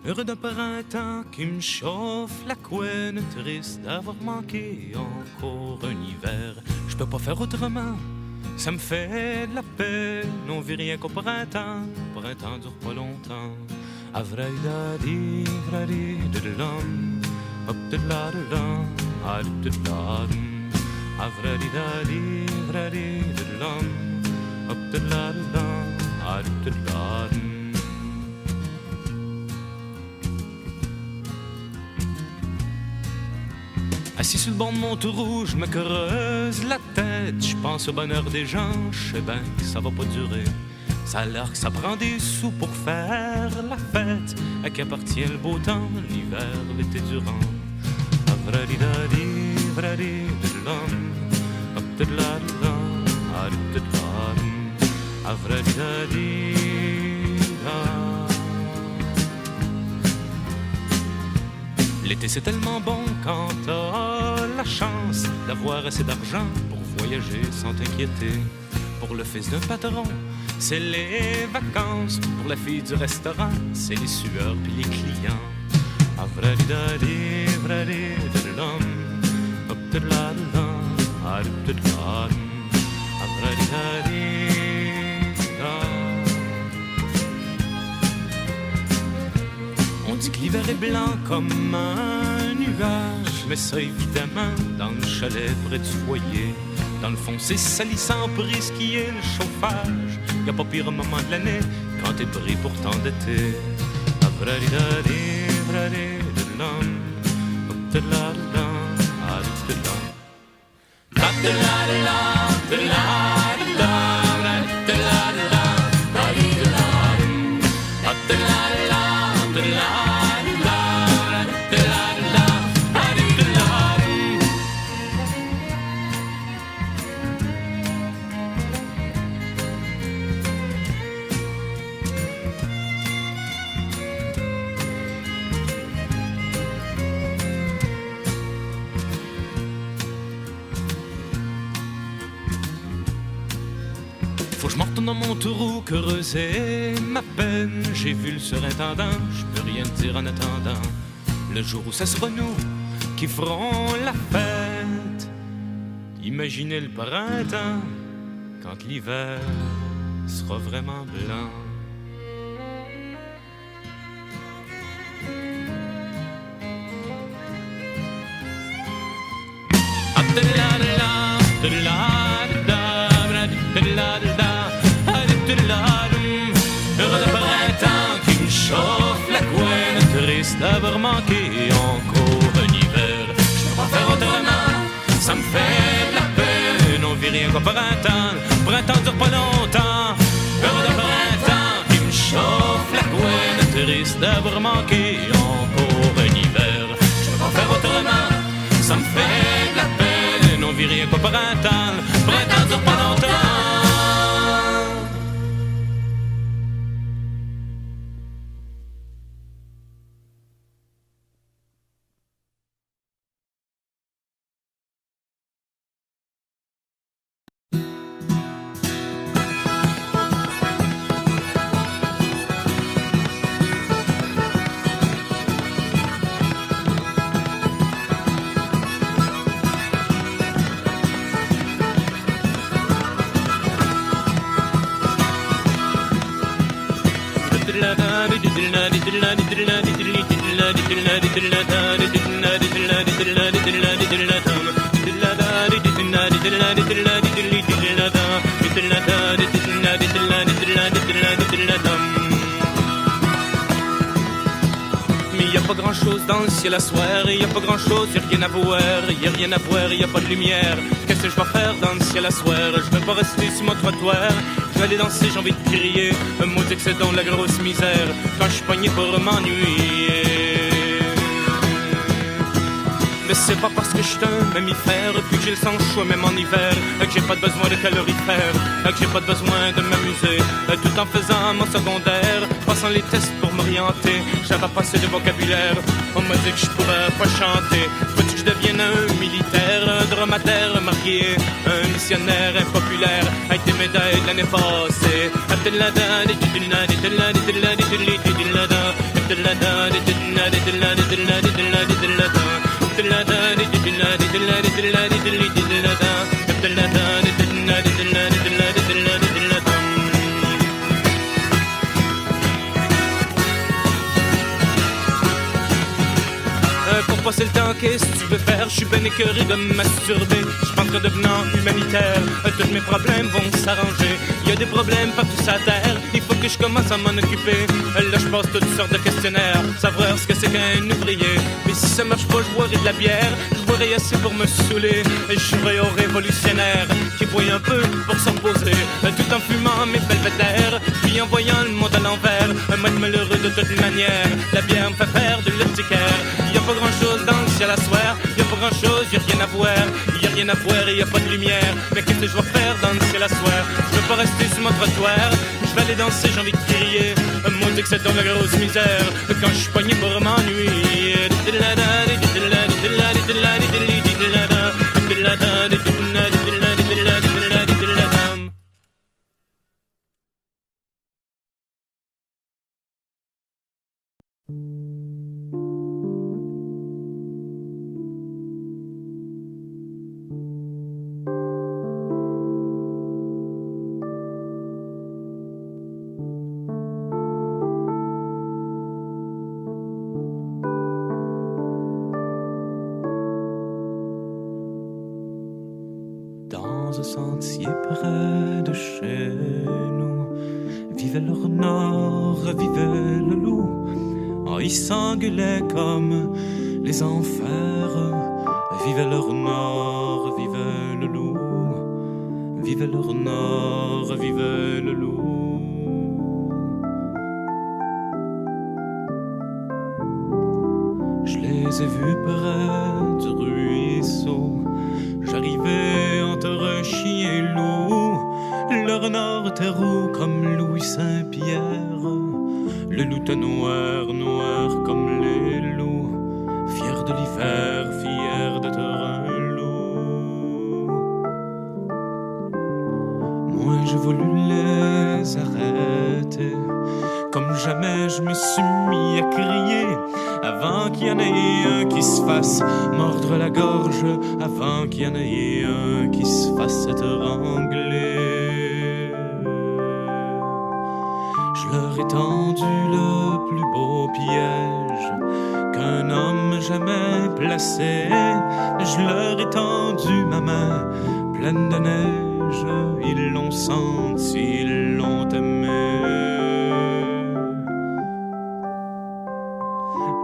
Heureux d'un printemps qui me chauffe la couenne, triste d'avoir manqué encore un hiver. Je peux pas faire autrement, ça me fait de la peine. On vit rien qu'au printemps, printemps dure pas longtemps. Avradi vradi de l'homme, hop de la de l'homme, ah de la. Avradi vradi de l'homme, hop de la de l'homme, ah de la. Assis sur le banc de mon taureau, je me creuse la tête. Je pense au bonheur des gens, je sais bien que ça va pas durer. Ça a l'air que ça prend des sous pour faire la fête. À qui appartient le beau temps, l'hiver, l'été durant. Avradi-dadi, vradi de l'homme, hop de la de l'homme, ah de la. Avradi-dadi, l'été c'est tellement bon quand t'as la chance d'avoir assez d'argent pour voyager sans t'inquiéter. Pour le fils d'un patron, c'est les vacances. Pour la fille du restaurant, c'est les sueurs puis les clients. Avradi-dadi, vradi de l'homme, hop de la de l'homme, ah de la. Avradi-dadi, on dit que l'hiver est blanc comme un nuage, mais ça évidemment dans le chalet près du foyer. Dans le fond c'est salissant pour risquer le chauffage. Y'a pas pire moment de l'année quand t'es pris pour t'endetter. Avradi-dadi, vradi de l'homme, hop de la de l'homme, ah de la. Hop de la de la, de la de la, de la de la, de la, hop de la de la, de la. Faut que je m'en retourne dans mon taureau, creuser ma peine. J'ai vu le surintendant, je peux rien te dire en attendant. Le jour où ça sera nous qui ferons la fête. Imaginez le printemps quand l'hiver sera vraiment blanc. Heureux de printemps qui me chauffe la couenne, triste d'avoir manqué encore un hiver. Je peux pas faire autrement, ça me fait de la peine. On vit rien qu'au printemps, printemps dure pas longtemps. Heureux de printemps qui me chauffe la couenne, triste d'avoir manqué encore un hiver. Je peux pas faire autrement, ça me fait de la peine. On vit rien qu'au printemps, printemps dure pas longtemps. Mais y a pas grand chose dans le ciel à soir, y a pas grand chose, y'a rien à voir, y a rien à voir, y a pas de lumière. Qu'est-ce que je vais faire dans le ciel à soir? Je vais pas rester sur mon trottoir, je vais aller danser, j'ai envie de crier un mot que c'est dans la grosse misère quand je suis pogné pour m'ennuyer. Mais c'est pas parce que je suis un mammifère, puis que j'ai le sang chaud même en hiver, que j'ai pas besoin de calorifères, que j'ai pas besoin de m'amuser, tout en faisant mon secondaire, passant les tests pour m'orienter. J'avais passé de vocabulaire, on m'a dit que je pourrais pas chanter. Faut-tu que je devienne un militaire, un dromadaire marié, un missionnaire impopulaire, avec des médailles de l'année passée. Pour passer le temps, qu'est-ce que tu veux faire? Je suis ben écœuré de me masturber. Je pense qu'en devenant humanitaire, tous mes problèmes vont s'arranger. Il y a des problèmes partout sur la terre, il faut que je commence à m'en occuper. Là je passe toutes sortes de questionnaires, savoir ce que c'est qu'un ouvrier. Mais si ça marche pas, je boirai de la bière, je boirai assez pour me saouler. Je serai au révolutionnaire qui boit un peu pour s'en poser, tout en fumant mes belvédères, puis en voyant le monde à l'envers. Moi être malheureux de toute manière, la bière me fait faire de l'urticaire. Y a pas grand chose dans le ciel à soir, y a pas grand chose, y a rien à voir. Y a rien à voir et y a pas de lumière. Mais qu'est-ce que je vais faire dans le ciel à soir? Je veux pas rester sur mon trottoir, je vais aller danser, j'ai envie de crier. Moi dit que c'est dans la grosse misère quand je suis pogné pour m'ennuyer. Dans un sentier près de chez nous vivait le renard, vivait le loup. Oh, ils s'engueulaient comme les enfers. Vivait le renard, vivait le loup. Vivait le renard, vivait le loup. Je les ai vus près du ruisseau. J'arrivais entre un chien et loup. Le renard était roux comme Louis Saint-Pierre. Le loup était noir, noir comme les loups. Fier de l'hiver, fier d'être un loup. Moi j'ai voulu les arrêter. Comme jamais je me suis mis à crier, avant qu'il y en ait un qui se fasse mordre la gorge, avant qu'il y en ait un qui se fasse étrangler. Je leur ai tendu le plus beau piège qu'un homme jamais placé. Je leur ai tendu ma main pleine de neige. Ils l'ont senti, ils l'ont aimé.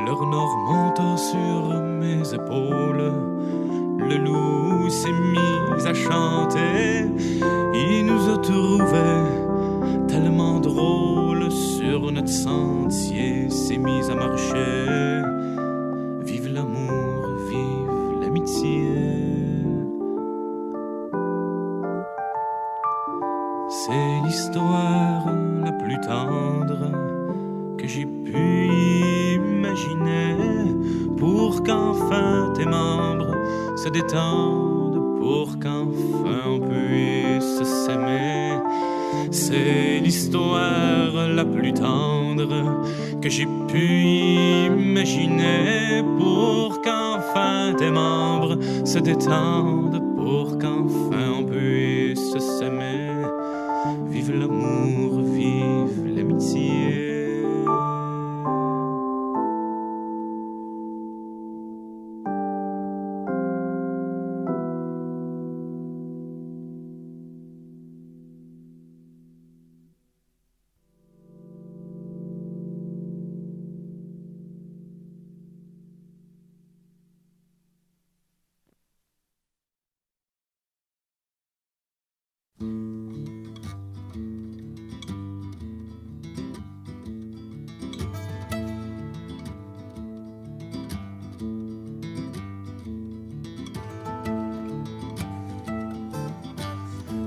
Le renard monta sur mes épaules. Le loup s'est mis à chanter. Il nous a trouvés tellement drôles. Sur notre sentier s'est mis à marcher. Vive l'amour, vive l'amitié. C'est l'histoire la plus tendre que j'ai pu imaginer, pour qu'enfin tes membres se détendent, pour qu'enfin on puisse s'aimer. C'est l'histoire la plus tendre que j'ai pu imaginer, pour qu'enfin tes membres se détendent, pour qu'enfin on puisse s'aimer. Vive l'amour, vive l'amitié.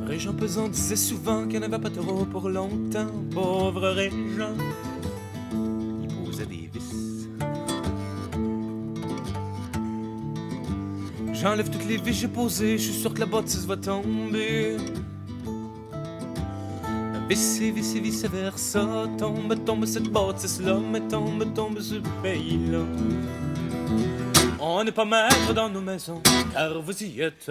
Régent Pesant disait souvent qu'il n'y en avait pas trop pour longtemps. Pauvre Régent, il posait des vis. J'enlève toutes les vis que j'ai posées, je suis sûr que la bâtisse va tomber. vice versa. Tombe cette bâtisse-là, mais tombe ce pays-là. On n'est pas maître dans nos maisons, car vous y êtes.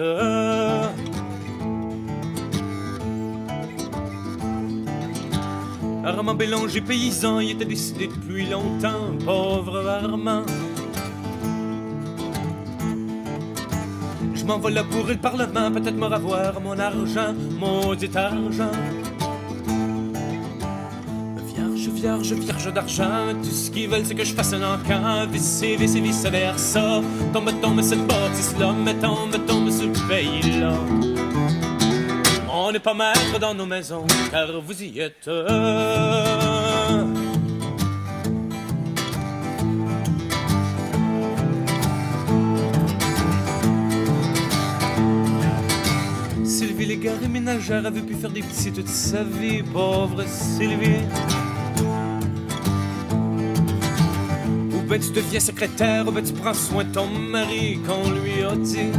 Armand Bélanger, paysan, il était décidé depuis longtemps, pauvre Armand. Je m'envole là pour le Parlement, peut-être me revoir mon argent, maudit argent. Vierge d'argent, tout ce qu'ils veulent c'est que je fasse un encan, vice versa. Tombe cette bâtisse-là, mais tombe ce pays-là. On n'est pas maître dans nos maisons, car vous y êtes. Sylvie l'égare et ménagère avait pu faire des petits toute sa vie, pauvre Sylvie. Ou ben tu deviens secrétaire, ou ben tu prends soin de ton mari qu'on lui a dit.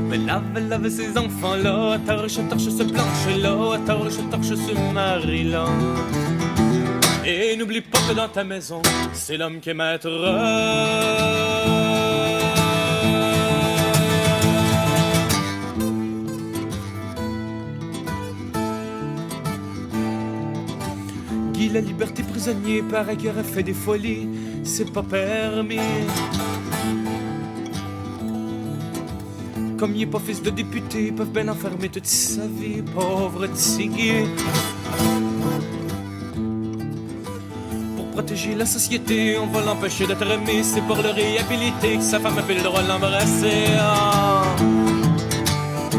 Mais lave ces enfants-là, torche ce plancher-là, torche ce mari-là. Et n'oublie pas que dans ta maison, c'est l'homme qui est maître. Guy la liberté prisonnier, paraît qu'il aurait fait des folies, c'est pas permis. Comme il est pas fils de député, ils peuvent bien enfermer toute sa vie, pauvre Tigui. Pour protéger la société, on va l'empêcher d'être aimé. C'est pour le réhabiliter que sa femme a plus le droit de l'embrasser.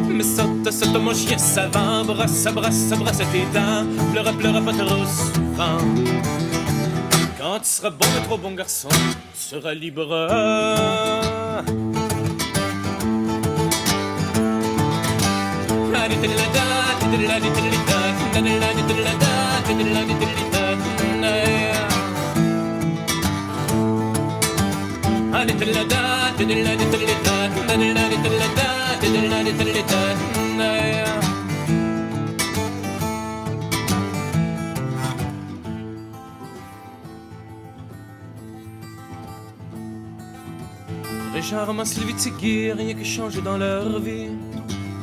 Mais saute mon chien savant, brosse tes dents. Pleure pas trop souvent. Quand tu seras bon et trop bon garçon, tu seras libre. Richard, Armand, Sylvie, Tigui, rien que changé dans leur vie,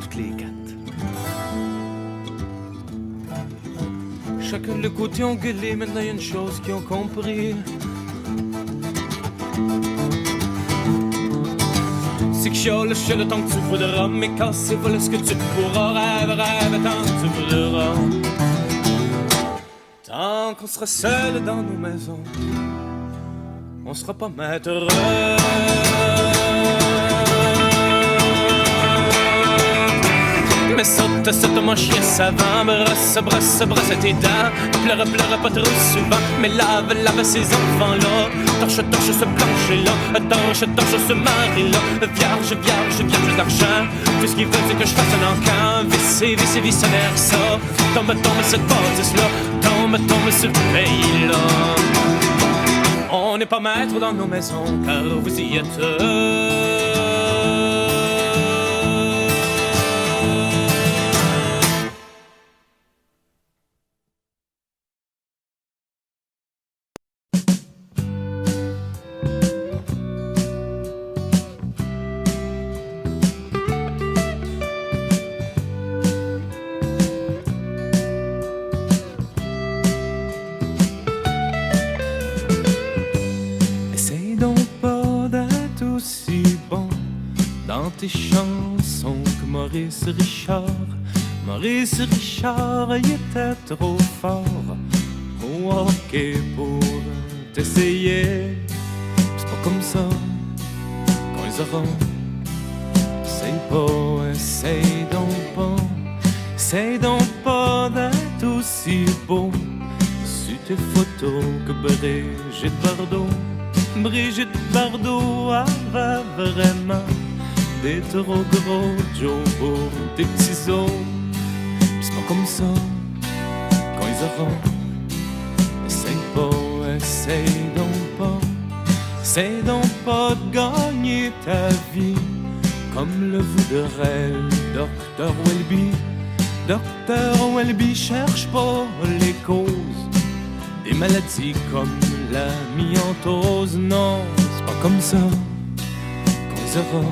toutes les quatre. Chacun de le côté ont gueulé, maintenant y a une chose qu'ils ont compris. C'est que chiale le temps que tu voudras, mais casse voilà ce que tu pourras. Rêve tant que tu voudras. Tant qu'on sera seul dans nos maisons, on sera pas maître. Mais saute mon chien savant, brosse tes dents. Pleure pas trop souvent, mais lave ces enfants-là. Torche ce plancher-là, torche ce mari-là. Vierge d'argent, tout ce qu'ils veulent c'est que je fasse un encan. Vice versa, tombe cette bâtisse-là, tombe ce pays-là. On n'est pas maître dans nos maisons, car vous y êtes. Tes chansons que Maurice Richard, il était trop fort au hockey pour t'essayer. C'est pas comme ça quand ils auront. Essaye donc pas d'être aussi beau sur tes photos que Brigitte Bardot avait vraiment des trop gros Joe pour des petits os. Pis c'est pas comme ça quand ils auront. Essaye donc pas de gagner ta vie comme le voudrait Dr. Welby. Dr. Welby cherche pas les causes des maladies comme la myantose. Non, c'est pas comme ça qu'on les aura.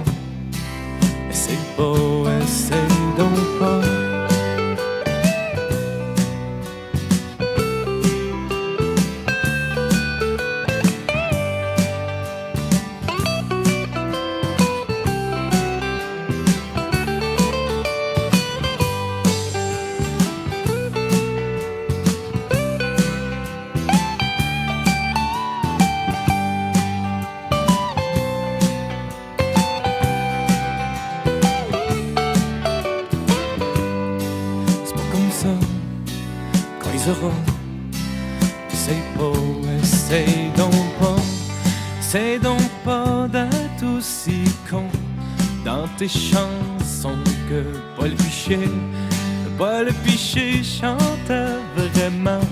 Essaye pas, essaye donc pas. Essaye pas, essaye donc pas. Essaye donc pas d'être aussi con dans tes chansons que Paul Piché. Paul Piché chante vraiment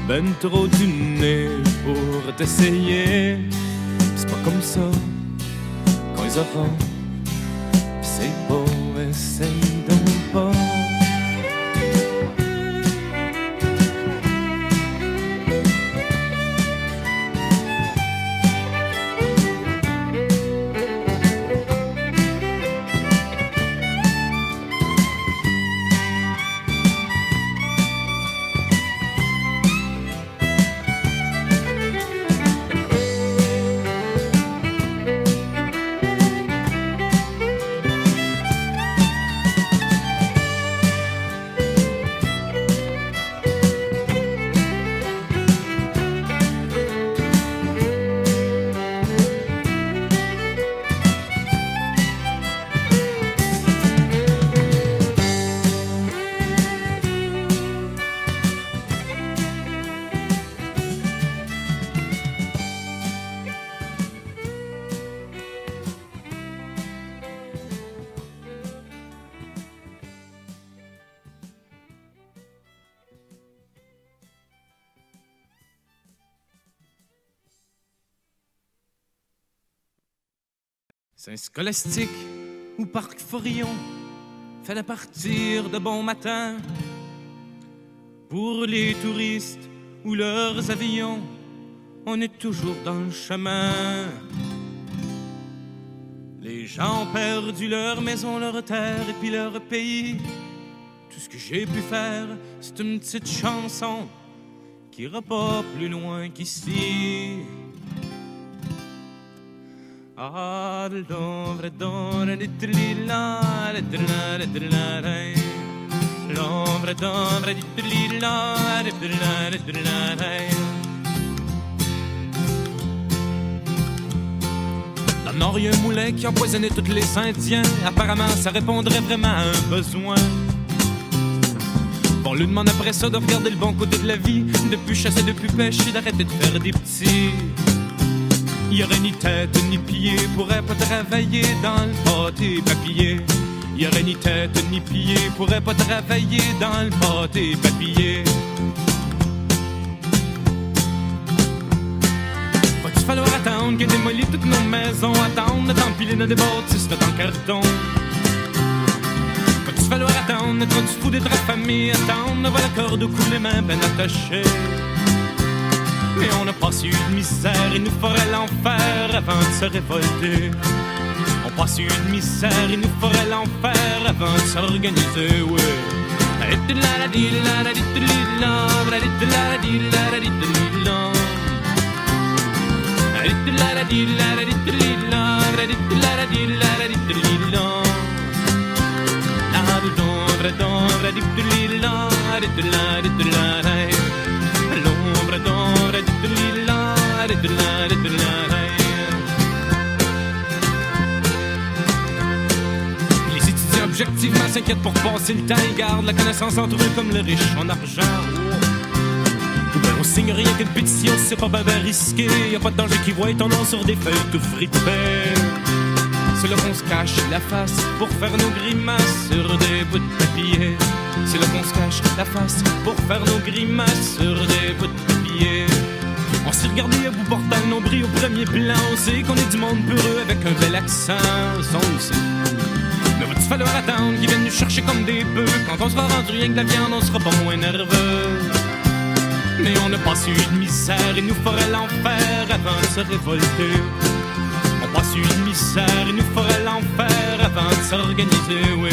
ben trop du nez pour t'essayer. C'est pas comme ça qu'on les aura. Essaye pas, essaye donc pas. Saint-Scolastique ou Parc Forillon, fait à partir de bon matin. Pour les touristes ou leurs avions, on est toujours dans le chemin. Les gens ont perdu leur maison, leur terre et puis leur pays. Tout ce que j'ai pu faire, c'est une petite chanson qui ira pas plus loin qu'ici. Ah, l'ombre d'ombre di trilla, l'ombre d'ombre di trilla, dans le Nord, il y a un moulin qui empoisonnait tous les Indiens. Apparemment, ça répondrait vraiment à un besoin. Bon, lui demande après ça de regarder le bon côté de la vie, de plus chasser, de plus pêcher, d'arrêter de faire des petits. Il y aurait ni tête ni pied, pourrait pas travailler dans le pâté papier. Il y aurait ni tête ni pied, pourrait pas travailler dans le pâté papier. Va-tu falloir attendre qu'il démolit toutes nos maisons, attendre d'empiler nos bâtisses en carton? Va-tu falloir attendre quand tu fous des draps famille, attendre voir la corde au cou, les mains ben attachées? Mais on n'a pas su de misère, il nous ferait l'enfer avant de se révolter. On passe une misère, il nous ferait l'enfer avant de s'organiser, ouais. Les étudiants objectivement s'inquiètent pour passer le temps. Ils gardent la connaissance entre eux comme le riche en argent. Ben on signe rien qu'une pétition, c'est pas ben risqué. Y'a pas de danger qui voit ton nom sur des feuilles tout fritées. C'est là qu'on se cache la face pour faire nos grimaces sur des bouts de papier. C'est là qu'on se cache la face pour faire nos grimaces sur des bouts de papier. On s'est regardé à bout portant le nombril au premier plan. On sait qu'on est du monde peureux avec un bel accent. On le sait. falloir attendre qu'ils viennent nous chercher comme des bœufs. Quand on sera rendu rien que de la viande, on sera pas moins nerveux. Mais on n'a pas su de misère, il nous ferait l'enfer avant de se révolter. On n'a pas su de misère, il nous ferait l'enfer avant de s'organiser, oui.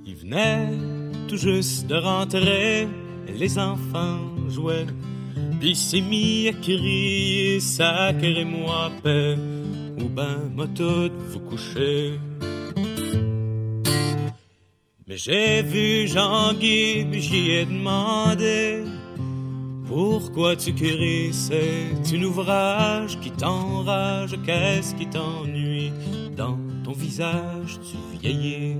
Il venait tout juste de rentrer, les enfants jouaient, puis s'est mis à crier, sacrez-moi paix, ou ben m'a tout vous coucher. Mais j'ai vu Jean-Guy, j'y ai demandé, pourquoi tu cries, c'est un ouvrage qui t'enrage, qu'est-ce qui t'ennuie, dans ton visage tu vieillis.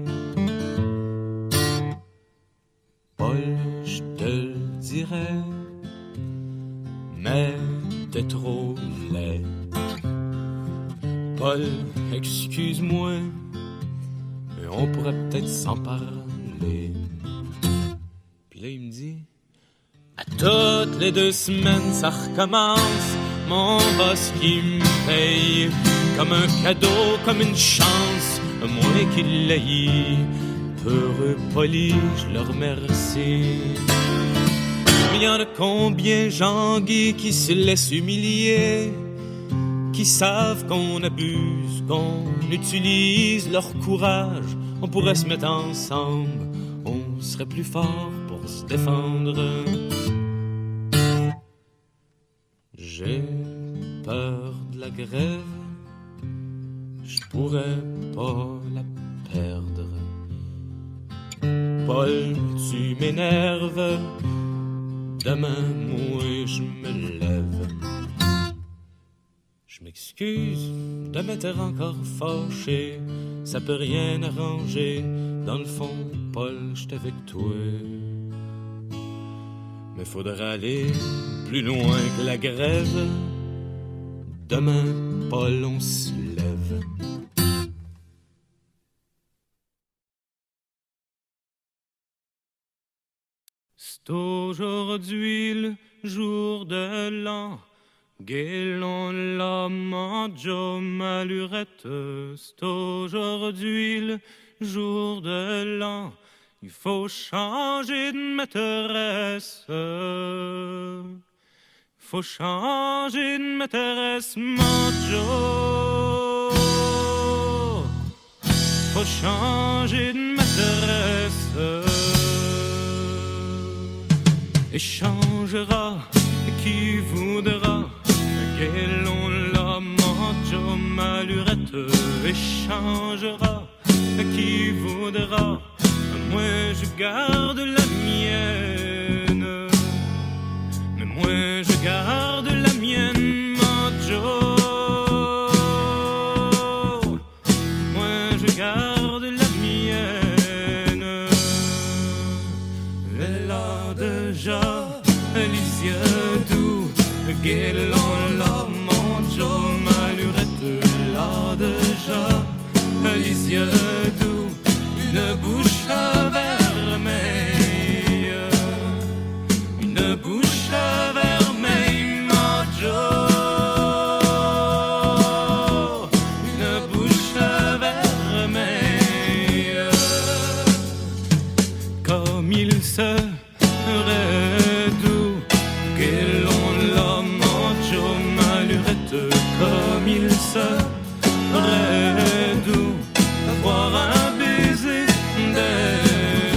Paul, je te le dirais, mais t'es trop laid. Paul, excuse-moi, mais on pourrait peut-être s'en parler. Puis là, il me dit, à toutes les 2 semaines, ça recommence. Mon boss qui me paye comme un cadeau, comme une chance, moi qui l'ai. Heureux, poli, je le remercie. Mais y'en a combien, Jean-Guy, qui se laissent humilier, qui savent qu'on abuse, qu'on utilise leur courage. On pourrait se mettre ensemble, on serait plus fort pour se défendre. J'ai peur de la grève, je pourrais pas la perdre. Paul, tu m'énerves, demain, moi, je me lève. Je m'excuse de m'être encore fâché, ça peut rien arranger. Dans le fond, Paul, j'étais avec toi. Mais faudra aller plus loin que la grève. Demain, Paul, on se lève. C'est aujourd'hui le jour de l'an, Guélon la manjo malurette. C'est aujourd'hui le jour de l'an, il faut changer de maîtresse. Faut changer de maîtresse, manjo. Faut changer de maîtresse. Échangera qui voudra, Guélon la manjo malurette. Échangera qui voudra, moi je garde la mienne. Mais moi je garde la mienne, manjo. Moi je garde la mienne. Elle a déjà les yeux doux, Guélon la manjo malurette. Elle a déjà les yeux doux, une bouche vermeille, une bouche vermeille, manjo. Une bouche vermeille, comme il serait doux, Guélon la manjo malurette. Comme il serait doux, avoir un baiser d'elle.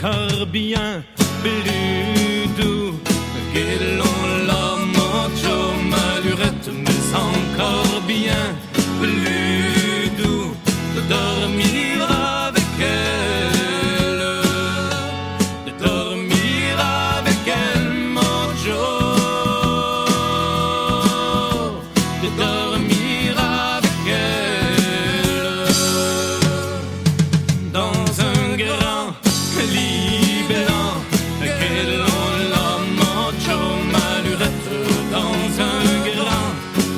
encore bien plus doux que l'on l'a mancho malurette, mais encore bien plus doux de dormir avec elle, de dormir avec elle, mancho, de dormir avec elle dans un grand lit blanc que l'on l'a mancho malurette, dans un grand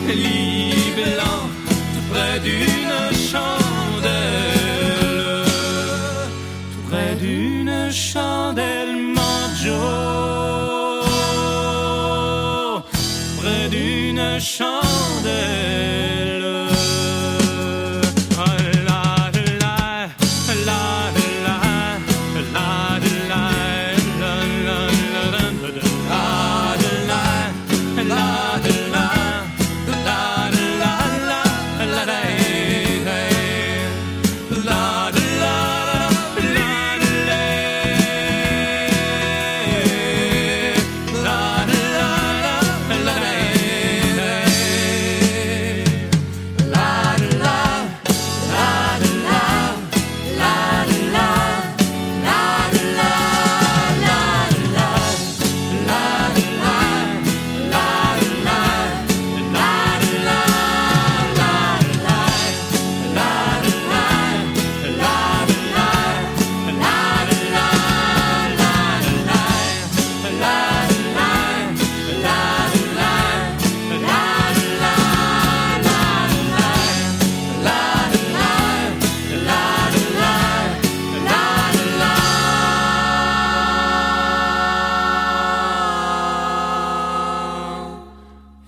lit blanc tout près d'une chandelle, tout près d'une chandelle, mancho, près d'une chandelle.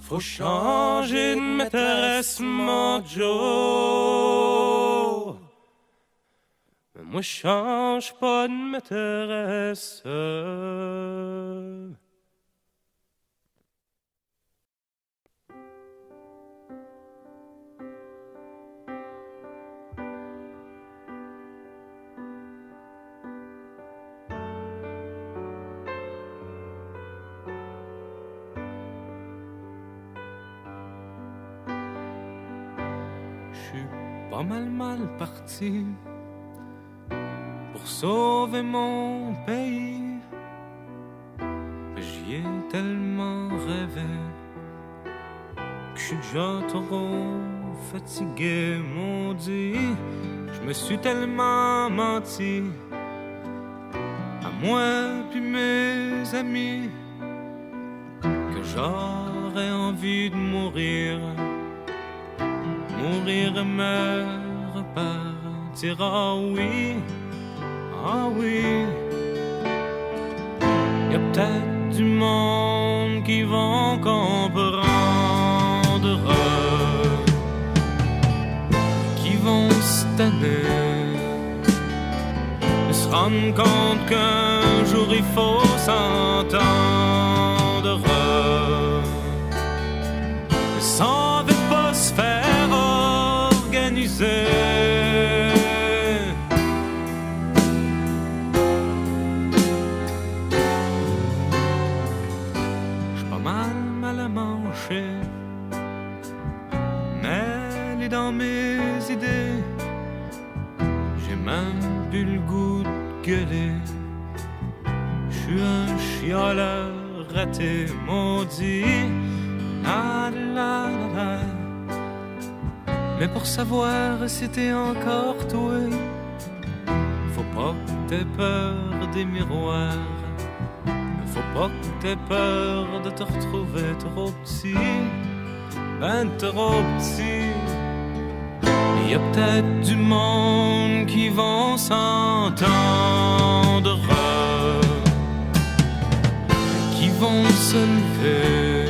Faut changer de maîtresse, mon Joe. Mais moi, change pas de maîtresse. J'suis pas mal parti pour sauver mon pays. J'y ai tellement rêvé que j'suis déjà trop fatigué, maudit. J'me suis tellement menti à moi puis mes amis que j'aurais envie de mourir. Mourir et me repartir, ah oui, y'a peut-être du monde qui vont comprendre, qui vont se tanner, et se rendre compte qu'un jour il faut s'entendre, sans pas se faire organiser. J'suis pas mal à manger, mêlé dans mes idées. J'ai même plus le goût de gueuler. J'suis un chialeur raté, maudit. La la la la. Mais pour savoir si t'es encore toi, faut pas que t'aies peur des miroirs. Faut pas que t'aies peur de te retrouver trop petit, ben trop petit. Y a peut-être du monde qui vont s'entendre, qui vont se lever,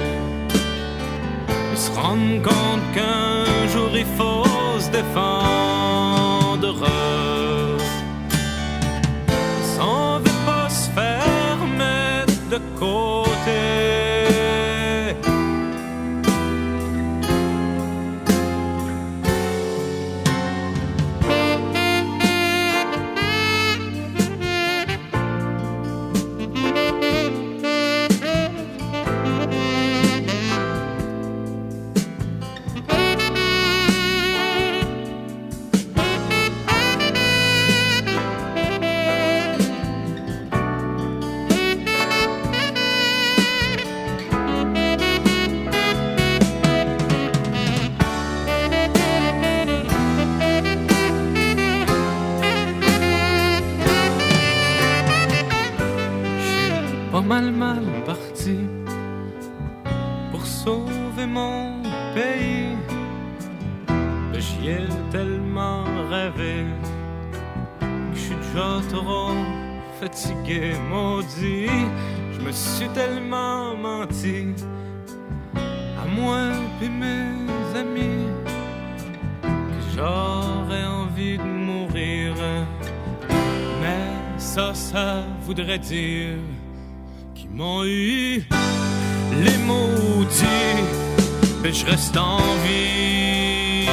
se rendre compte qu'un jour il faut se défendre, sans veut pas se faire mettre de côté. pas mal parti pour sauver mon pays. J'y ai tellement rêvé que je suis déjà trop fatigué, maudit. Je me suis tellement menti à moi et mes amis que j'aurais envie de mourir. Mais ça voudrait dire qu'ils m'ont eu les maudits. Mais je reste en vie.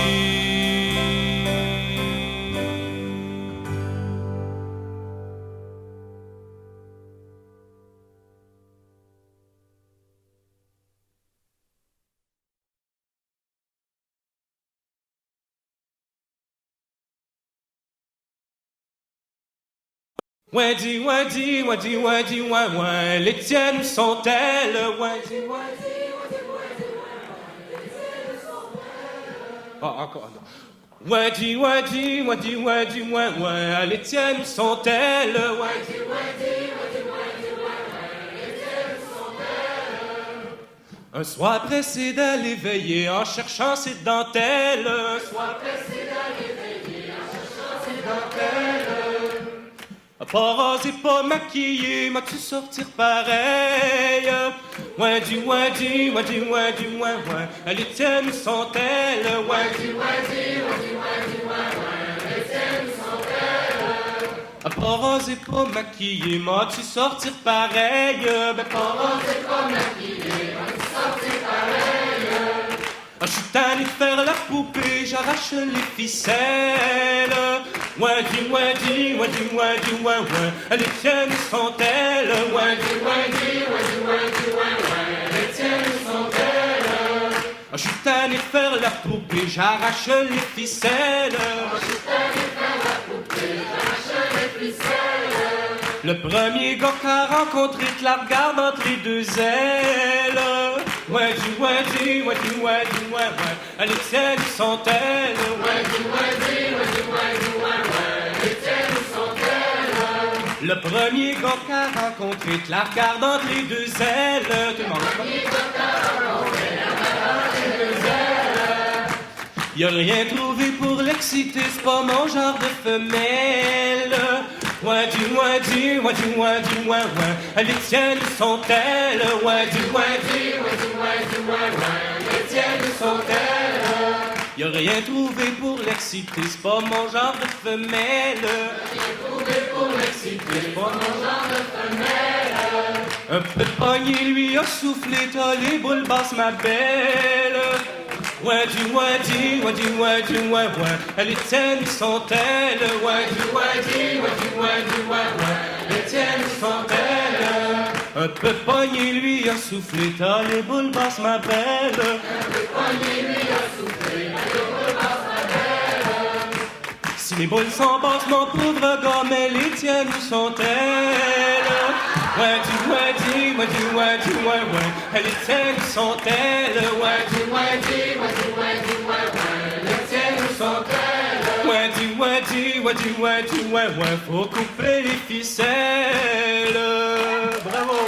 Wadi, wadi, wadi, wadi, ouais, les tiennes sont-elles? Wadi, wadi, wadi, wadi, ouais, les tiennes sont-elles? Oh, encore, non. Wadi, wadi, wadi, wadi, ouais, les tiennes sont-elles? Wadi, wadi, wadi, wadi, ouais, les tiennes sont-elles? Un soir pressé d'aller veiller en cherchant ses dentelles. Un soir pressé d'aller veiller en cherchant ses dentelles. Pas rasé, pas maquillé, m'as-tu sortir pareil? Wadi, wadi, wadi, wadi, ouais, les tiennes sont-elles? Wadi, wadi, wadi, wadi, ouais, les tiennes sont-elles? Pas rasé, pas maquillé, m'as-tu sortir pareil? Ben pas rasé, pas maquillé, m'as-tu sortir pareil? Je suis tanné de faire la poupée, j'arrache les ficelles. Wadi, wadi, wadi, wadi, ouais, les tiennes sont-elles? Wadi, wadi, wadi, wadi, ouais, les tiennes sont-elles? Je suis tanné de faire la poupée, j'arrache les ficelles. Je suis tanné de faire la poupée, j'arrache les ficelles. Le premier gars qu'a rencontré, te la regarde entre les deux ailes. Wadi, wadi, wadi, wadi, ouais, les tiennes sont-elles? Wadi, wadi, wadi, wadi, ouais, les tiennes sont-elles? Le premier gars qu'a rencontré, te la regarde entre les deux ailes. Tout le monde. Le premier gars qu'a rencontré, te la regarde entre les deux ailes. Y'a rien trouvé pour l'exciter, c'est pas mon genre de femelle. Wadi, wadi, wadi, wadi, ouais, les tiennes sont-elles? Wadi, wadi, wadi, wadi, ouais, les tiennes sont-elles? Y'a rien trouvé pour l'exciter, c'est pas mon genre de femelle. Y'a rien trouvé pour l'exciter, c'est pas mon genre de femelle. Un peu de poignée lui a soufflé, t'as les boules basses ma belle. Wadi, wadi, wadi, wadi, ouais, les tiennes sont-elles? Wadi, wadi, wadi, wadi, ouais, les tiennes sont-elles? Un peu de poignée lui a soufflé, t'as les boules basses ma belle. Un peu de poignée lui a soufflé, t'as les boules basses ma belle. Si les boules sont basses, mon pauvre gars, mais les tiennes sont-elles? Wadi, wadi, wadi, wadi, ouais, les tiennes sont-elles? Wadi, wadi, wadi, wadi, ouais, les tiennes sont-elles? Wadi, wadi, wadi, wadi, ouais, faut couper les ficelles. Bravo!